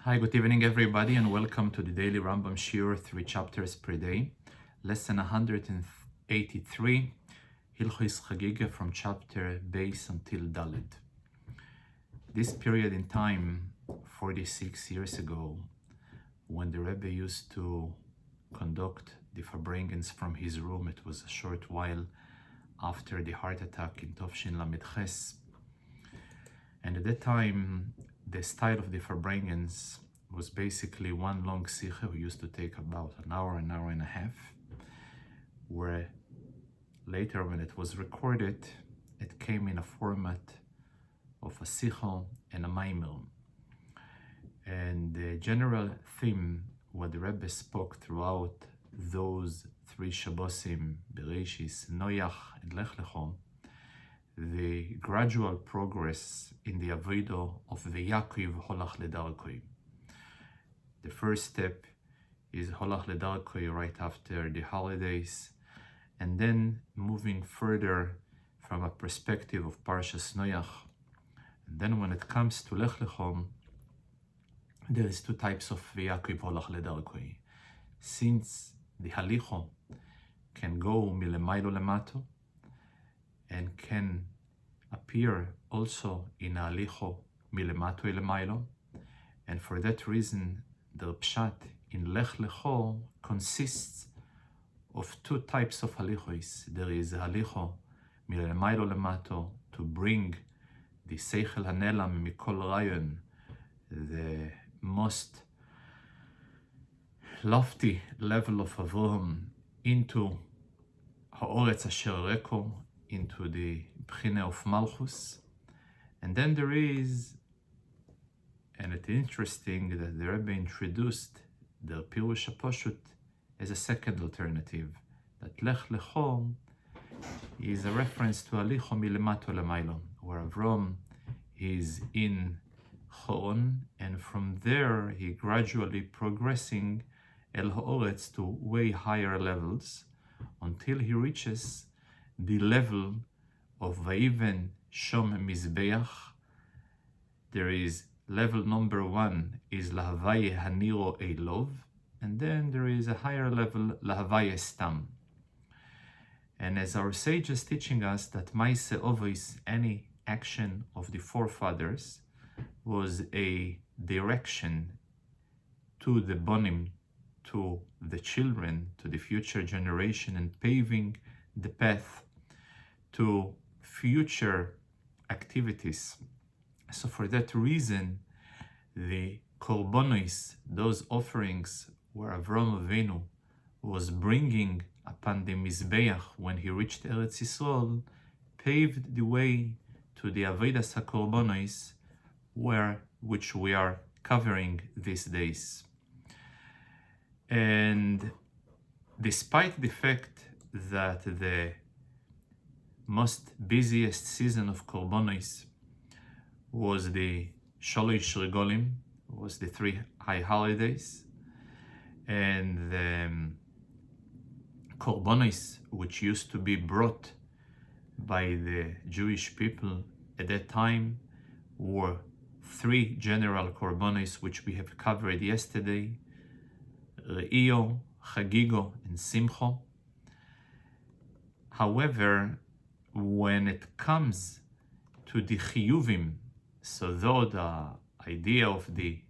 Hi, good evening everybody, and welcome to the daily Rambam Shiur, 3 chapters per day. Lesson 183, Hilchos Chagigah, from chapter Bisk until Dovid. This period in time, 46 years ago, when the Rabbi used to conduct the Farbrengens from his room, it was a short while after the heart attack in Tovshin Lamed Ches. And at that time, the style of the Farbrengens was basically one long sikha, who used to take about an hour and a half, where later when it was recorded, it came in a format of a sikha and a maimer. And the general theme, what the Rebbe spoke throughout those 3 Shabbosim, Bereshis, Noach, and Lech Lecho, the gradual progress in the avodah of the Yaakov Holach Ledarkoi. The first step is Holach Ledarkoi right after the holidays, and then moving further from a perspective of Parshas Noach. And then when it comes to Lech Lecho, there is 2 types of Yaakov Holach Ledarkoi. Since the Halicho can go milemailo lemato, and can appear also in a halicho milemato elemailo, and for that reason the pshat in Lech Lecho consists of 2 types of halichos. There is a halicho milemailo lemato, to bring the seichel hanelam mikol rayon, the most lofty level of Avram, into ha'oretz asher reko, into the bchine of Malchus. And then there is, and it's interesting that the Rebbe introduced the Pirush HaPoshut as a second alternative, that Lech Lecho is a reference to Alicho Milemato Lemailo, where Avram is in Choron, and from there he gradually progressing El Ha'oretz to way higher levels, until he reaches the level of Vayiven Shom Mizbeach. There is level number 1 is Lahavaye Haniro Eilov, and then there is a higher level, Lahavaye Stam. And as our sage is teaching us that Maise Ovois, any action of the forefathers, was a direction to the Bonim, to the children, to the future generation, and paving the path to future activities. So for that reason, the korbanos, those offerings where Avram Avinu was bringing upon the Mizbeach when he reached Eretz Yisrael, paved the way to the Avodas HaKorbanos, which we are covering these days. And despite the fact that the most busiest season of Korbanos was the Sholosh Regolim, was the 3 high holidays, and the Korbanos, which used to be brought by the Jewish people at that time, were 3 general Korbanos, which we have covered yesterday: Re'io, Chagigah, and Simcho. However, when it comes to the Chiyuvim, so though the idea of the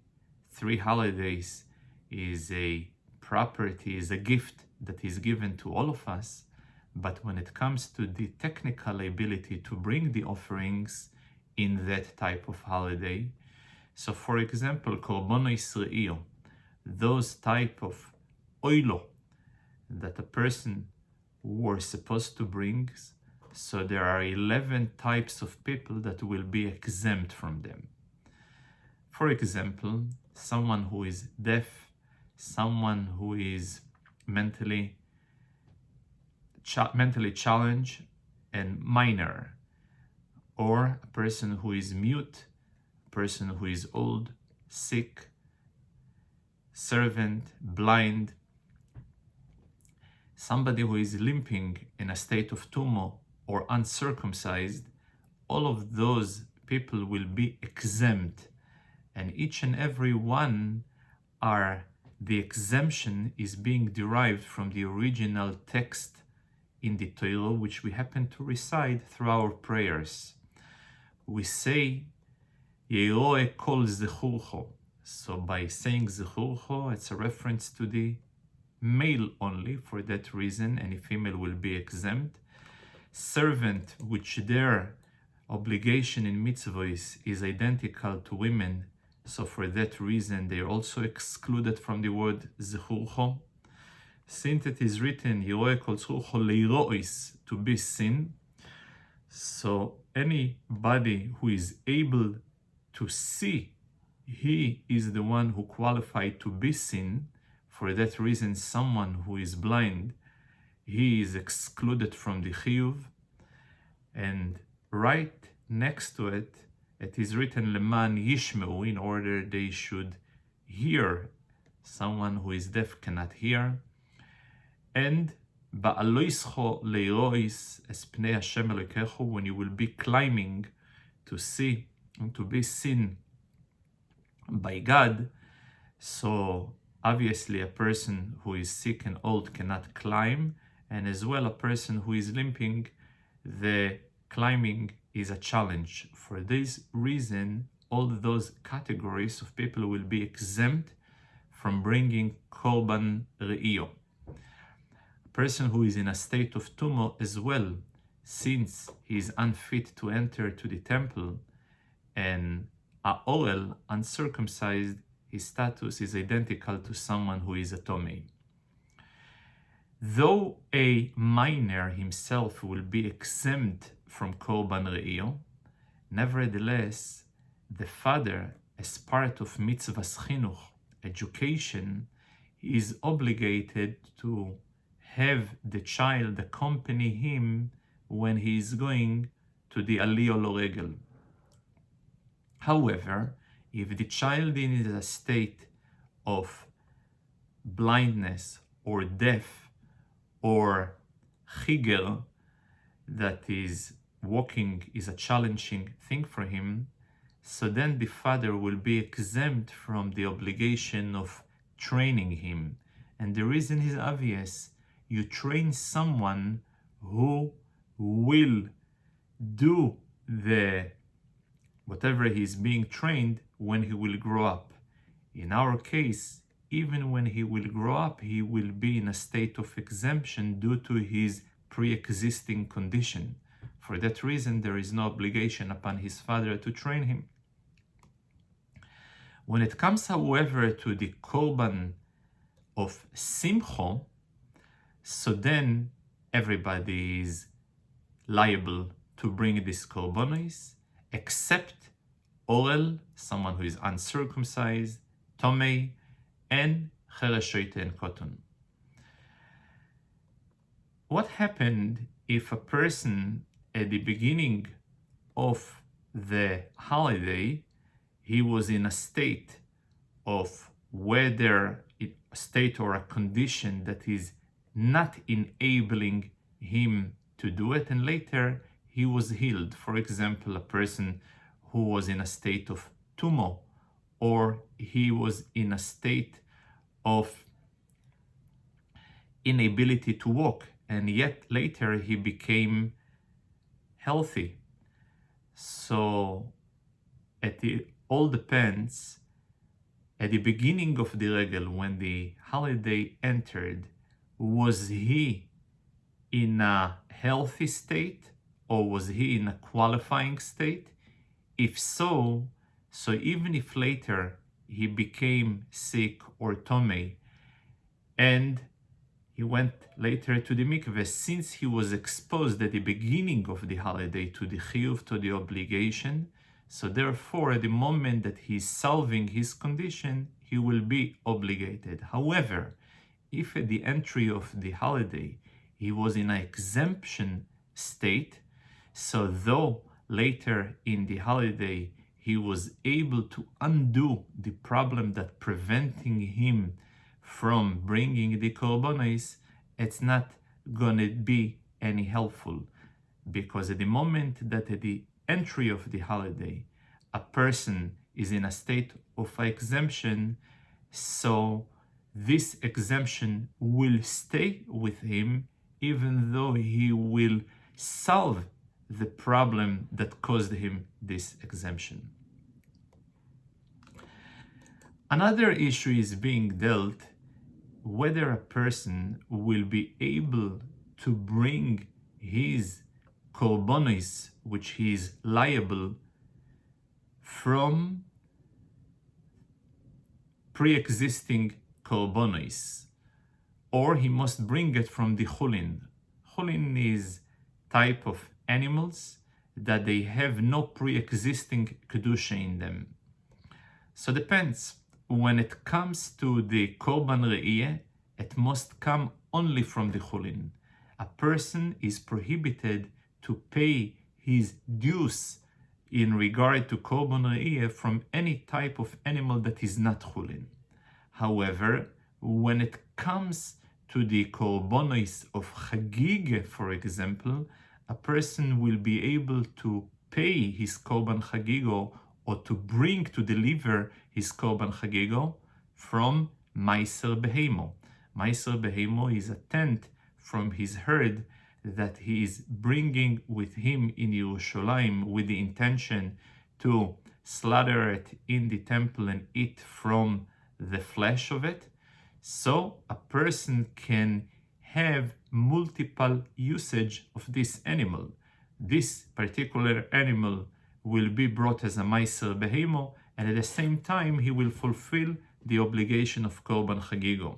3 holidays is a property, is a gift that is given to all of us, but when it comes to the technical ability to bring the offerings in that type of holiday, so for example, Korbanos Re'io, those type of oilo that a person were supposed to bring, so there are 11 types of people that will be exempt from them. For example, someone who is deaf, someone who is mentally challenged and minor, or a person who is mute, a person who is old, sick, servant, blind, somebody who is limping in a state of tumor, or uncircumcised. All of those people will be exempt, and each and every one are the exemption is being derived from the original text in the Torah, which we happen to recite through our prayers. We say, Yeroe kol zechurcho. So by saying zechurcho, it's a reference to the male only. For that reason, any female will be exempt. Servant, which their obligation in mitzvahs is identical to women, so for that reason they are also excluded from the word zechurcho. Since it is written Yeroe kol zechurcho leirois, to be seen, so anybody who is able to see, he is the one who qualified to be seen. For that reason, someone who is blind, he is excluded from the chiyuv. And right next to it, it is written leman yishmeu, in order they should hear. Someone who is deaf cannot hear. And ba'aloischo leirois es pnei Hashem Elokecho, when you will be climbing to see and to be seen by God. So obviously a person who is sick and old cannot climb, and as well a person who is limping, the climbing is a challenge. For this reason, all those categories of people will be exempt from bringing korban re'io. A person who is in a state of tumah as well, since he is unfit to enter to the temple, and orel, uncircumcised, his status is identical to someone who is a tomei. Though a minor himself will be exempt from korban re'io, nevertheless, the father, as part of mitzvahs chinuch, education, is obligated to have the child accompany him when he is going to the aliyah loregel. However, if the child is in a state of blindness or deaf or chigel, that is walking is a challenging thing for him, so then the father will be exempt from the obligation of training him. And the reason is obvious. You train someone who will do the whatever he is being trained when he will grow up. In our case, even when he will grow up, he will be in a state of exemption due to his pre-existing condition. For that reason, there is no obligation upon his father to train him. When it comes, however, to the korban of simcha, so then everybody is liable to bring this korbanos, except orel, someone who is uncircumcised, tomei, and chereshoite and koton. What happened if a person at the beginning of the holiday, he was in a state of whether a state or a condition that is not enabling him to do it, and later he was healed? For example, a person who was in a state of tumah, or he was in a state of inability to walk, and yet later he became healthy. So it all depends. At the beginning of the regel, when the holiday entered, was he in a healthy state, or was he in a qualifying state? If so, even if later he became sick or tomei, and he went later to the mikveh, since he was exposed at the beginning of the holiday to the chiyuv, to the obligation, so therefore at the moment that he is solving his condition, he will be obligated. However, if at the entry of the holiday he was in an exemption state, so though later in the holiday he was able to undo the problem that preventing him from bringing the korbanos, it's not gonna be any helpful, because at the moment that at the entry of the holiday a person is in a state of exemption, so this exemption will stay with him even though he will solve the problem that caused him this exemption. Another issue is being dealt whether a person will be able to bring his korbanos, which he is liable, from pre-existing korbanos, or he must bring it from the chulin. Chulin is type of animals that they have no pre-existing kedusha in them. So depends. When it comes to the korban re'iyeh, it must come only from the chulin. A person is prohibited to pay his dues in regard to korban re'iyeh from any type of animal that is not chulin. However, when it comes to the korbanos of Chagigah, for example, a person will be able to pay his korban Chagigah or to bring, to deliver his korban Chagigah from Meiser Behemo. Meiser Behemo is a tenth from his herd that he is bringing with him in Yerushalayim with the intention to slaughter it in the temple and eat from the flesh of it. So a person can have multiple usage of this animal. This particular animal will be brought as a Meiser Behemo, and at the same time he will fulfill the obligation of Korban Chagigah.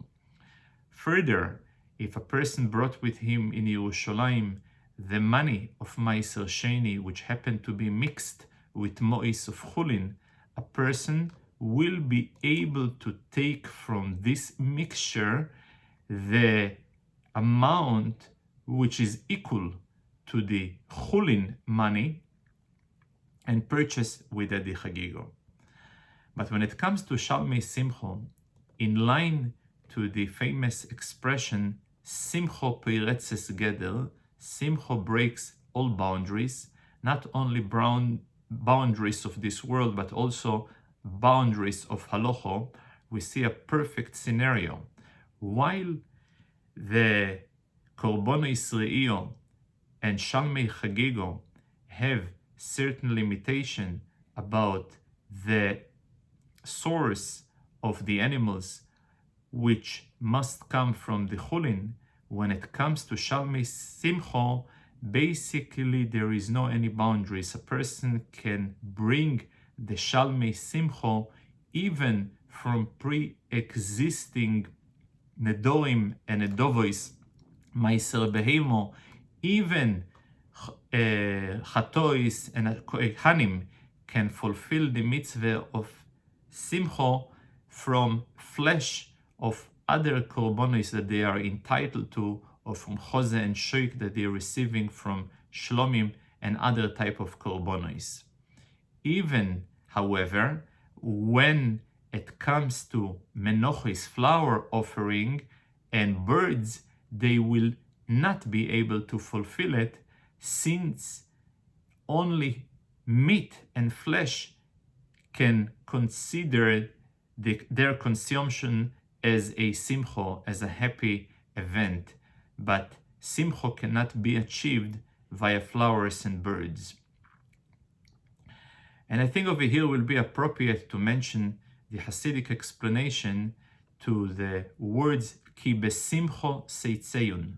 Further, if a person brought with him in Yerushalayim the money of Meiser Sheni, which happened to be mixed with Mois of Chulin, a person will be able to take from this mixture the amount which is equal to the Chulin money and purchase with the Chagigah. But when it comes to Shalmei Simcho, in line to the famous expression, Simcho Peiretzes Geder, Simcho breaks all boundaries, not only boundaries of this world, but also boundaries of Halocho, we see a perfect scenario. While the Korbanos Re'iyah and Shalmei Chagigah have certain limitation about the source of the animals which must come from the chulin, when it comes to Shalmei Simcho, basically there is no any boundaries. A person can bring the Shalmei Simcho even from pre-existing nedorim and nedovois, Meiser Behemo, even chatois and hanim can fulfill the mitzvah of simcho from flesh of other korbanos that they are entitled to, or from chose and shoik that they are receiving from shlomim and other type of korbanos. Even, however, when it comes to menochis, flower offering, and birds, they will not be able to fulfill it, since only meat and flesh can consider their consumption as a simcho, as a happy event, but simcho cannot be achieved via flowers and birds. And I think over here will be appropriate to mention the Hasidic explanation to the words ki besimcho seitzeyun.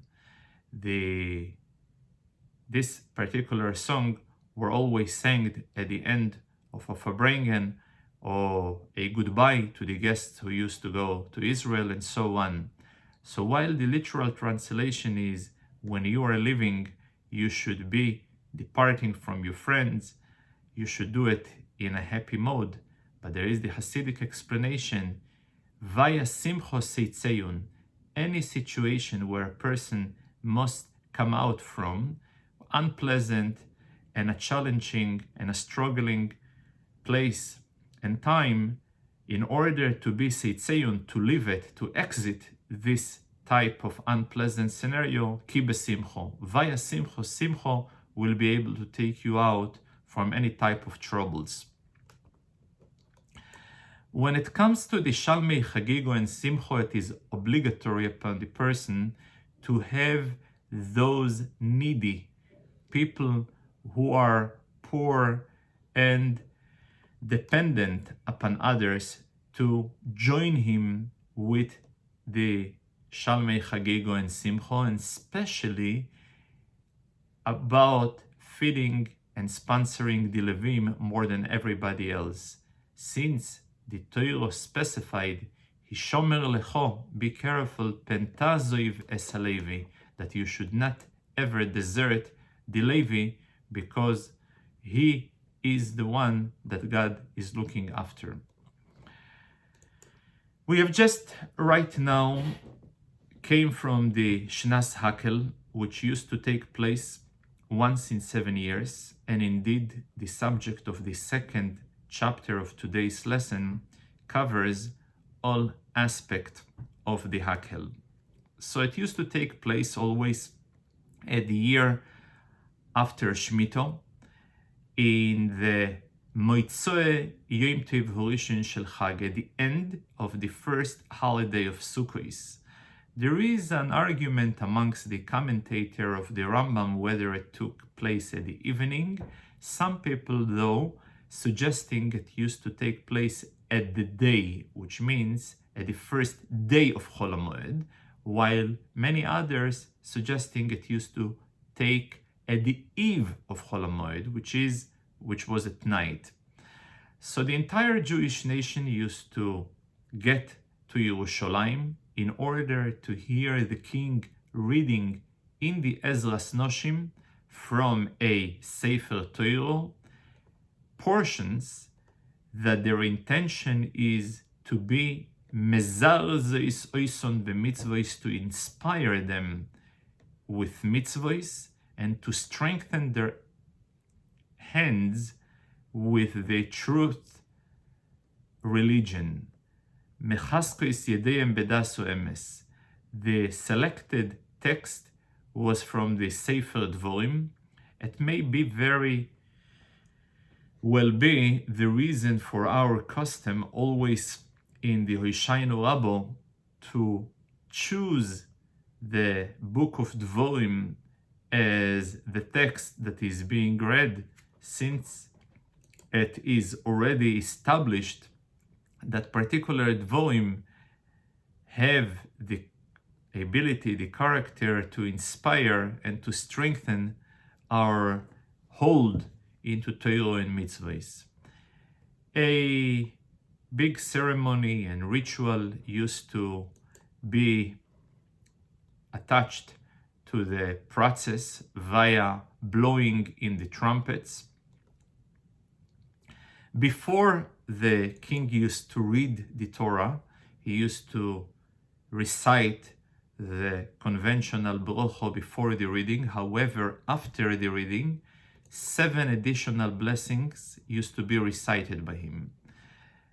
This particular song were always sang at the end of a Farbrengen or a goodbye to the guests who used to go to Israel and so on. So while the literal translation is, when you are living, you should be departing from your friends, you should do it in a happy mode. But there is the Hasidic explanation, via simcho seitzeyun, any situation where a person must come out from unpleasant and a challenging and a struggling place and time, in order to be seitzeyun, to leave it, to exit this type of unpleasant scenario, ki besimcho, via simcho, simcho will be able to take you out from any type of troubles. When it comes to the Shalmei Chagigah and Simcho, it is obligatory upon the person to have those needy people who are poor and dependent upon others to join him with the Shalmei Chagigah and Simcho, and especially about feeding and sponsoring the Levim more than everybody else, since the Torah specified, Hishomer lecho, be careful, pentazoiv es halevi, that you should not ever desert the Levi, because he is the one that God is looking after. We have just right now came from the Shnas Hakhel, which used to take place once in 7 years, and indeed the subject of the second chapter of today's lesson covers all aspects of the Hakhel. So it used to take place always at the year after Shemitah, in the Moitzoe Yom Tov Horishon Shel Chag, at the end of the first holiday of Sukkot. There is an argument amongst the commentator of the Rambam whether it took place at the evening. Some people, though, suggesting it used to take place at the day, which means at the first day of Chol HaMoed, while many others suggesting it used to take at the eve of Chol HaMoed, which was at night. So the entire Jewish nation used to get to Yerushalayim in order to hear the king reading in the Ezras Noshim from a Sefer Torah portions that their intention is to be mezarzeis oison b'mitzvos, to inspire them with mitzvos and to strengthen their hands with the truth religion. Mechaskos yedeyem bedaso emes. The selected text was from the Sefer Dvorim. It may be very well be the reason for our custom always in the Hoshaynu Rabbo to choose the book of Dvorim as the text that is being read, since it is already established that particular Dvorim have the ability, the character to inspire and to strengthen our hold into Torah and mitzvahs. A big ceremony and ritual used to be attached to the process via blowing in the trumpets. Before the king used to read the Torah, he used to recite the conventional brocho before the reading. However, after the reading, 7 additional blessings used to be recited by him.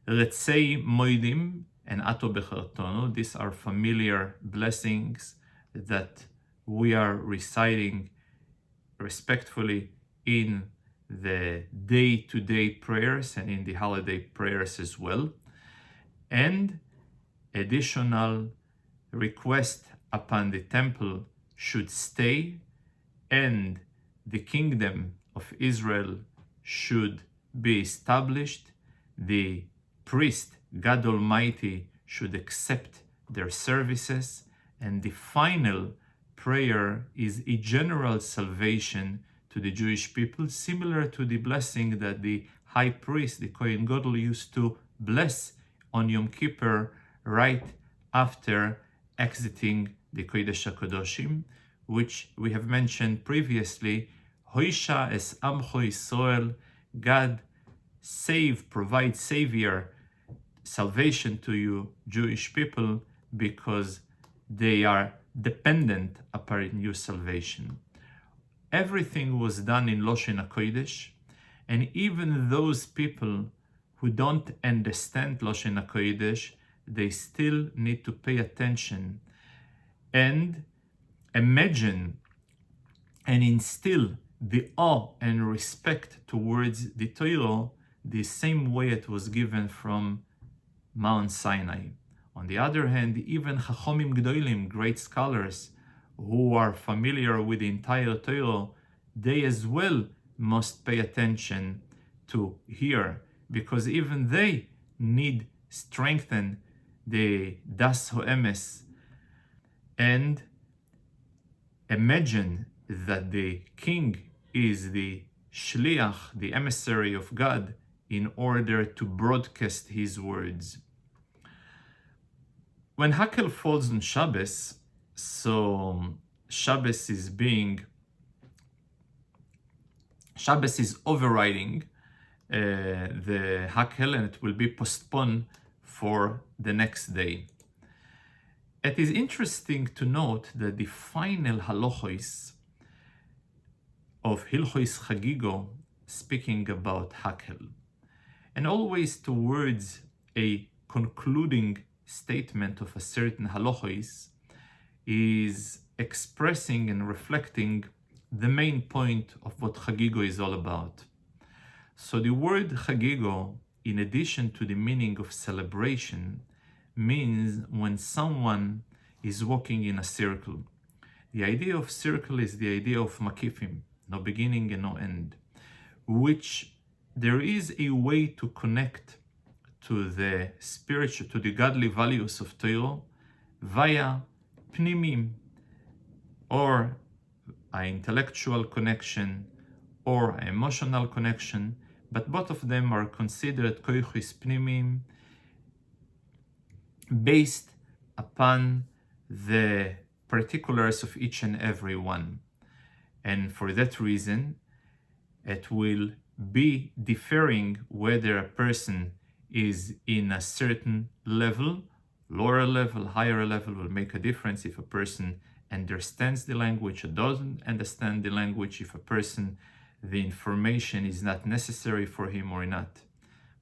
Retzei moidim and ato bechartono, these are familiar blessings that we are reciting respectfully in the day-to-day prayers and in the holiday prayers as well. And additional request upon the temple should stay, and the kingdom of Israel should be established. The priest, God Almighty, should accept their services, and the final prayer is a general salvation to the Jewish people, similar to the blessing that the high priest, the Kohen Gadol, used to bless on Yom Kippur right after exiting the Kodesh HaKadoshim, which we have mentioned previously. Hoisha es Amcho Yisrael, God save, provide savior, salvation to you Jewish people, because they are dependent upon your salvation. Everything was done in Loshen HaKodesh, and even those people who don't understand Loshen HaKodesh, they still need to pay attention and imagine and instill the awe and respect towards the Torah the same way it was given from Mount Sinai. On the other hand, even Chachomim Gdolim, great scholars who are familiar with the entire Torah, they as well must pay attention to here, because even they need strengthen the Das Ho'emes and imagine that the king is the shliach, the emissary of God, in order to broadcast his words. When Hakhel falls on Shabbos, so Shabbos is overriding the Hakhel, and it will be postponed for the next day. It is interesting to note that the final halachos of Hilchos Chagigah speaking about Hakhel, and always towards a concluding statement of a certain halachos is expressing and reflecting the main point of what Chagigah is all about. So the word Chagigah, in addition to the meaning of celebration, means when someone is walking in a circle. The idea of circle is the idea of makifim, no beginning and no end, which there is a way to connect to the spiritual, to the godly values of Torah via pnimim, or an intellectual connection or an emotional connection, but both of them are considered koichos pnimim based upon the particulars of each and every one. And for that reason, it will be differing whether a person is in a certain level, lower level, higher level will make a difference. If a person understands the language or doesn't understand the language, if a person, the information is not necessary for him or not.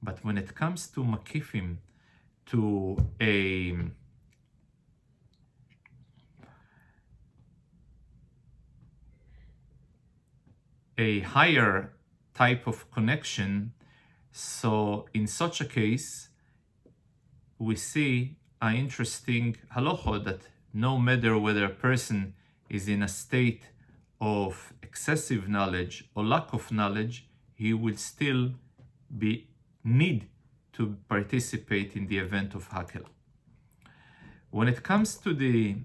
But when it comes to makifim, to a higher type of connection, so in such a case, we see an interesting halacha that no matter whether a person is in a state of excessive knowledge or lack of knowledge, he will still need to participate in the event of Hakhel. When it comes to the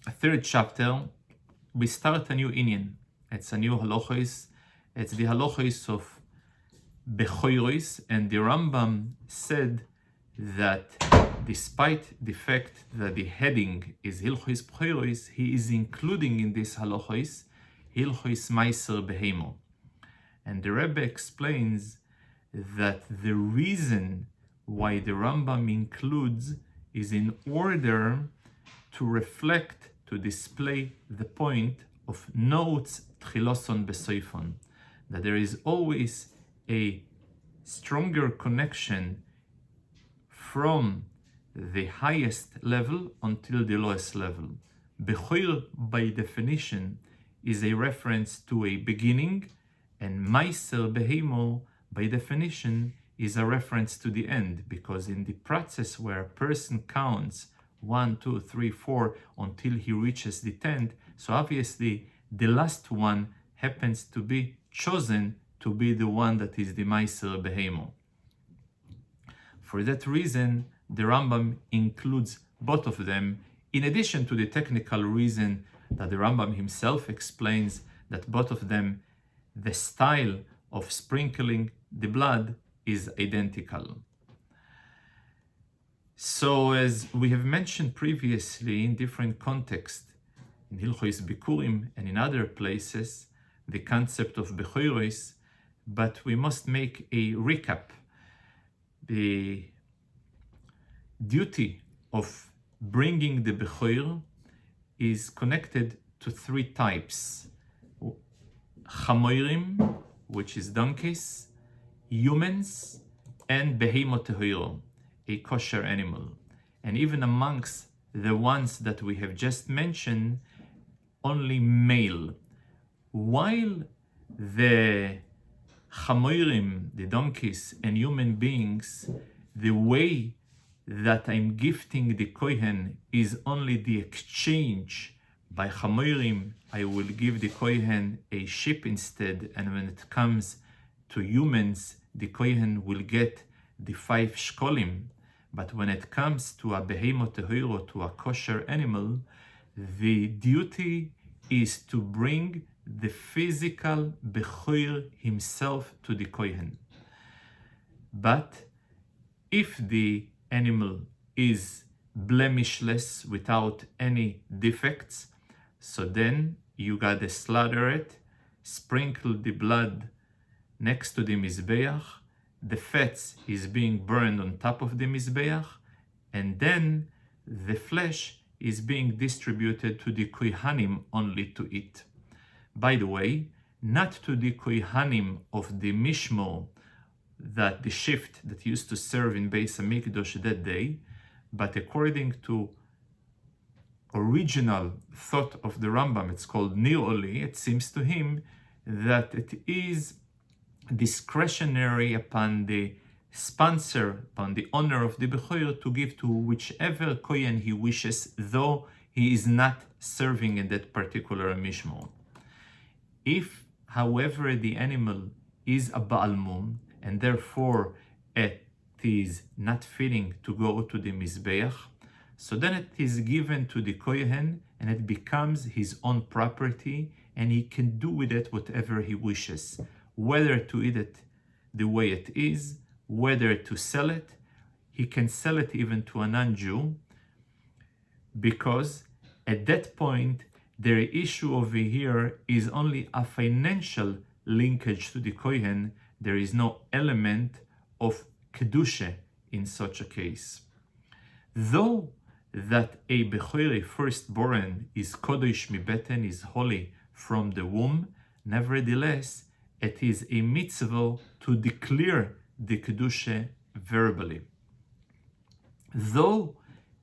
third chapter, we start a new inyan. It's a new halachos. It's the halachos of Bechorot, and the Rambam said that despite the fact that the heading is Hilchos Bechorot, he is including in this halachos Hilchos Meiser Behemo. And the Rabbi explains that the reason why the Rambam includes is in order to reflect, to display the point of notes tchiloson besoifon, that there is always a stronger connection from the highest level until the lowest level. Bechor, by definition, is a reference to a beginning, and Meiser Behemo, by definition, is a reference to the end, because in the process where a person counts 1, 2, 3, 4 until he reaches the 10th, so obviously the last one happens to be chosen to be the one that is the Meiser Behemo. For that reason, the Rambam includes both of them, in addition to the technical reason that the Rambam himself explains that both of them, the style of sprinkling the blood is identical. So as we have mentioned previously in different contexts, in Hilchos Bikurim and in other places, the concept of Bechorot, but we must make a recap. The duty of bringing the Bechor is connected to three types: Chamoirim, which is donkeys, humans, and Behemot Tehoro, a kosher animal. And even amongst the ones that we have just mentioned, only male. While the Chamoirim, the donkeys, and human beings, the way that I'm gifting the Kohen is only the exchange. By Chamorim, I will give the Kohen a sheep instead, and when it comes to humans, the Kohen will get the 5 shkolim. But when it comes to a behemoth tehoro, to a kosher animal, the duty is to bring the physical Bechor himself to the Kohen. But if the animal is blemishless without any defects, so then you gotta slaughter it, sprinkle the blood next to the Mizbeach, the fats is being burned on top of the Mizbeach, and then the flesh is being distributed to the Kohanim only to eat. By the way, not to the Kohanim of the Mishmor, that the shift that used to serve in Beis HaMikdash that day, but according to original thought of the Rambam, it's called Niroli, it seems to him that it is discretionary upon the sponsor, upon the owner of the Bechor, to give to whichever Kohen he wishes, though he is not serving in that particular Mishmor. If, however, the animal is a Baal Mum, and therefore it is not fitting to go to the Mizbeach, so then it is given to the Kohen and it becomes his own property, and he can do with it whatever he wishes, whether to eat it the way it is, whether to sell it. He can sell it even to a non-Jew, because at that point their issue over here is only a financial linkage to the Kohen. There is no element of Kedusha in such a case. Though that a Bechor, firstborn, is Kodesh Mibeten, is holy from the womb, nevertheless, it is a mitzvah to declare the Kedusha verbally. Though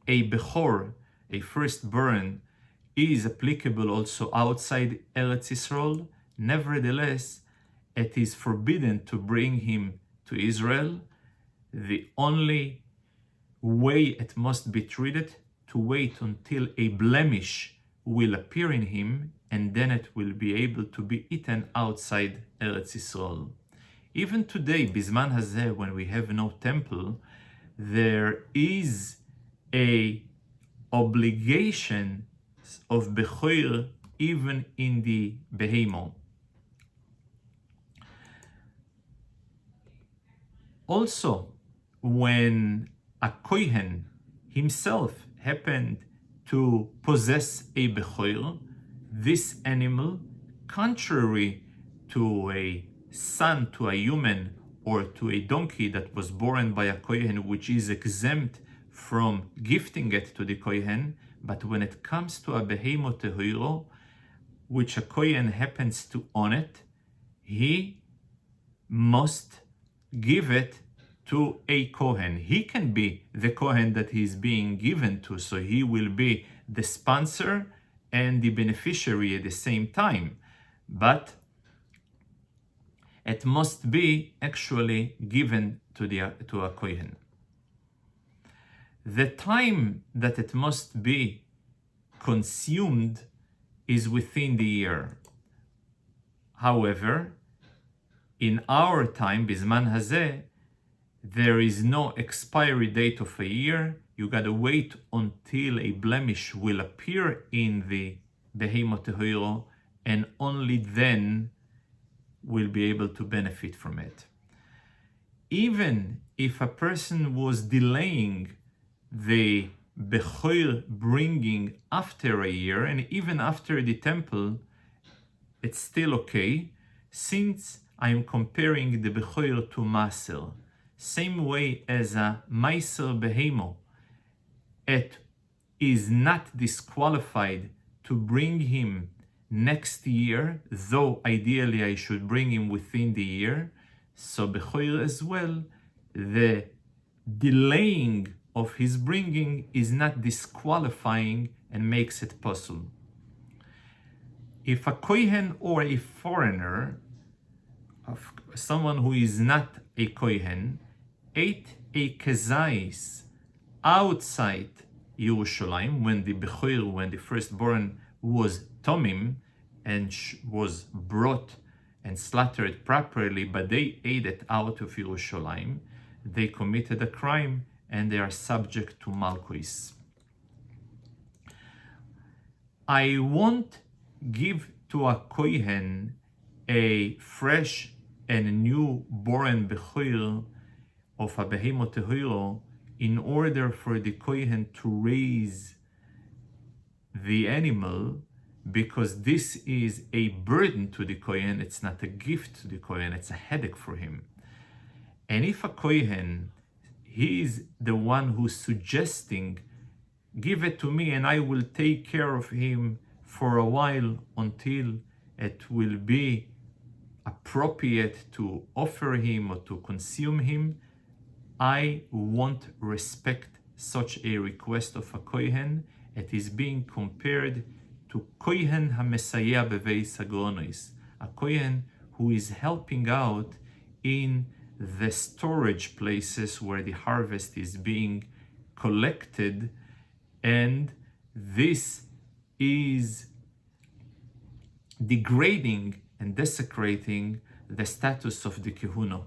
a Bechor, a firstborn, is applicable also outside Eretz Yisrael, nevertheless, it is forbidden to bring him to Israel. The only way it must be treated, to wait until a blemish will appear in him, and then it will be able to be eaten outside Eretz Yisrael. Even today, Bizman Hazeh, when we have no temple, there is a obligation of Bechor even in the Behemoth. Also, when a Kohen himself happened to possess a Bechor, this animal, contrary to a son, to a human, or to a donkey that was born by a Kohen, which is exempt from gifting it to the Kohen, but when it comes to a Behemoth Tehoro, which a Kohen happens to own it, he must give it to a Kohen. He can be the Kohen that he is being given to, so he will be the sponsor and the beneficiary at the same time. But it must be actually given to a Kohen. The time that it must be consumed is within the year. However, in our time, Bizman Hazeh, there is no expiry date of a year. You gotta wait until a blemish will appear in the Behemoth Tehoro, and only then will be able to benefit from it. Even if a person was delaying the Bechor bringing after a year, and even after the temple, it's still okay, since I am comparing the Bechor to Maser. Same way as a Meiser Behemoth, it is not disqualified to bring him next year, though ideally I should bring him within the year. So Bechor as well, the delaying of his bringing is not disqualifying and makes it possible. If a Kohen or a foreigner, someone who is not a Kohen, ate a kezais outside Yerushalayim, when the Bechor, when the firstborn was Tomim and was brought and slaughtered properly, but they ate it out of Yerushalayim, they committed a crime and they are subject to Malchus. I won't give to a Kohen a fresh and new-born Bechor of a Behemoth Tehoro in order for the Kohen to raise the animal, because this is a burden to the Kohen. It's not a gift to the Kohen, it's a headache for him. And if a Kohen, he is the one who's suggesting, give it to me and I will take care of him for a while until it will be appropriate to offer him or to consume him, I won't respect such a request of a Kohen. It is being compared to Kohen HaMesayeh Beveis HaGronos, a Kohen who is helping out in the storage places where the harvest is being collected, and this is degrading and desecrating the status of the Kehuna,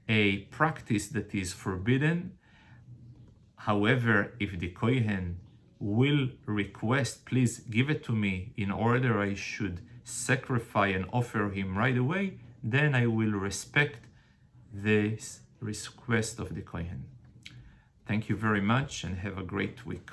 a practice that is forbidden. However, if the Kohen will request, please give it to me in order I should sacrifice and offer him right away, then I will respect this request of the Kohen. Thank you very much and have a great week.